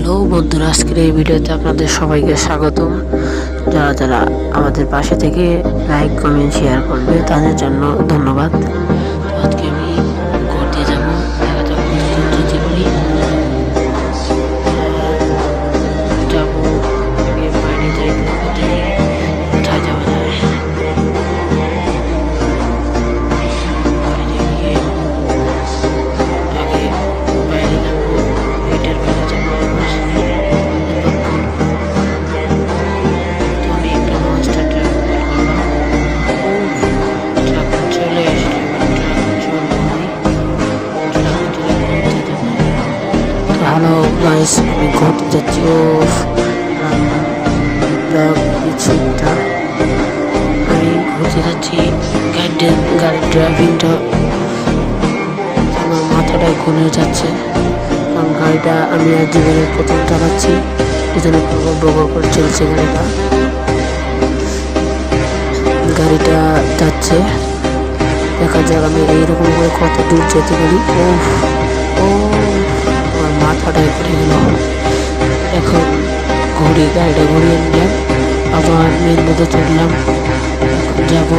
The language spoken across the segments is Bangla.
হ্যালো বন্ধুরা, আজকের এই ভিডিওতে আপনাদের সবাইকে স্বাগতম। যারা যারা আমাদের পাশে থেকে লাইক কমেন্ট শেয়ার করবে তাদের জন্য ধন্যবাদ। আজকে আমি ঘুরতে যাবো, দেখা যাক কতদূর যেতে পারি। যাবো বাইরে যাই, কোথায় যাওয়া যায়। বাইরে যাবো, হেঁটের বাইরে যাবো। হ্যালো গাইস, আমি ঘুরতে যাচ্ছি। কিছুটা আমি ঘুরতে যাচ্ছি। গাড়ির ড্রাইভিংটা আমার মাথাটাই ঘুরে যাচ্ছে, কারণ গাড়িটা আমি আর জীবনের প্রথম চালাচ্ছি, এই জন্য বগর করে চলছে গাড়িটা যাচ্ছে। দেখা যাক আমি এইরকম করে কত দূর যেতে পারি। ও আমার মাথাটাই ঘুরে গেল। এখন গাড়িটা ঘুরিয়ে নিলাম, আবার মেন রোডে চললাম। যাবো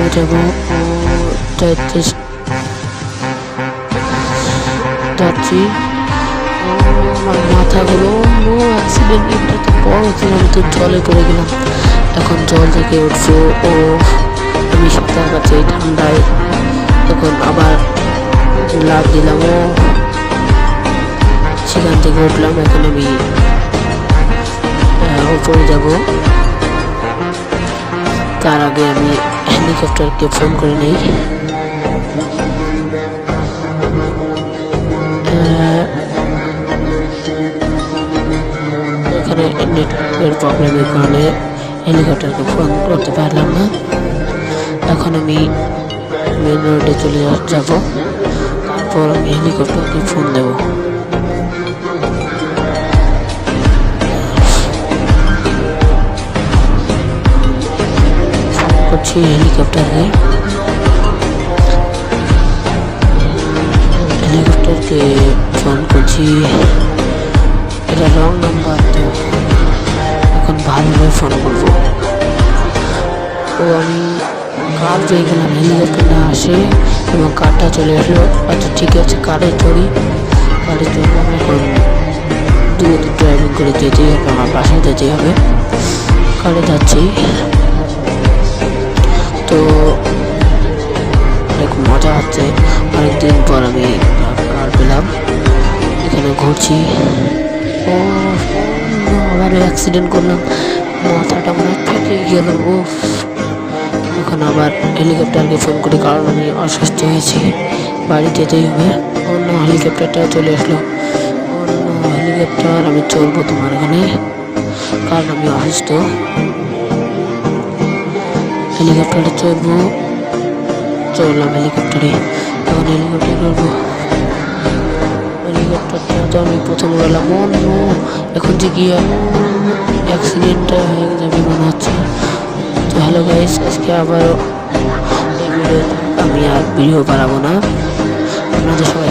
যাচ্ছি। আমার মাথাগুলো অ্যাক্সিডেন্ট, এটা তো বড় ছিল, আমি তো জলে পড়ে গেলাম। এখন জল থেকে উঠবো। আমি সাঁতার কাটছি এই ঠান্ডায়। এখন আবার লাফ দিলাম, সেখান থেকে উঠলাম। এখন আমি উপরে যাব। তার আগে আমি হেলিকপ্টারকে ফোন করে নিই। এখানে নেটওয়ার্কের প্রবলেমের কারণে হেলিকপ্টারকে ফোন করতে পারলাম না। এখন আমি মেন রোডে চলে যাব, তারপর আমি হেলিকপ্টারকে ফোন দেব। করছি হেলিকপ্টারকে ফোন করছি। এটা রং নাম্বার, তো এখন ভালোভাবে ফোন করবো। আমি কার পেয়ে গেলাম, হেলিকপ্টারটা আসে এবং কারটা চলে আসলো। আচ্ছা ঠিক আছে, কারে চড়ি। আমি এখন দূরে ড্রাইভিং করে যেতে হবে, আমার বাসায় যেতে হবে। কারে যাচ্ছি, তো অনেক মজা হচ্ছে। অনেকদিন পর আমি কার পেলাম, এখানে ঘুরছি। আবার অ্যাক্সিডেন্ট করলাম, মাথাটা মনে ফেটে গেল। এখন আবার হেলিকপ্টারকে ফোন করি, কারণ আমি অসুস্থ হয়েছি, বাড়ি যেতেই হবে। অন্য হেলিকপ্টারটা চলে আসলো। অন্য হেলিকপ্টার আমি চলবো তোমার এখানে, কারণ আমি অসুস্থ। হেলিকপ্টারে চললাম হেলিকপ্টারে। এখন হেলিকপ্টার করবো। হেলিকপ্টারটা তো আমি প্রথমে গেলাম। এখন যে গিয়ে অ্যাক্সিডেন্টটা হয়ে যাবে মনে হচ্ছে। তো হ্যালো গাইস, আজকে আবারও এই ভিডিওতে আমি আর ভিডিও বানাবো না। আপনাদের সবাই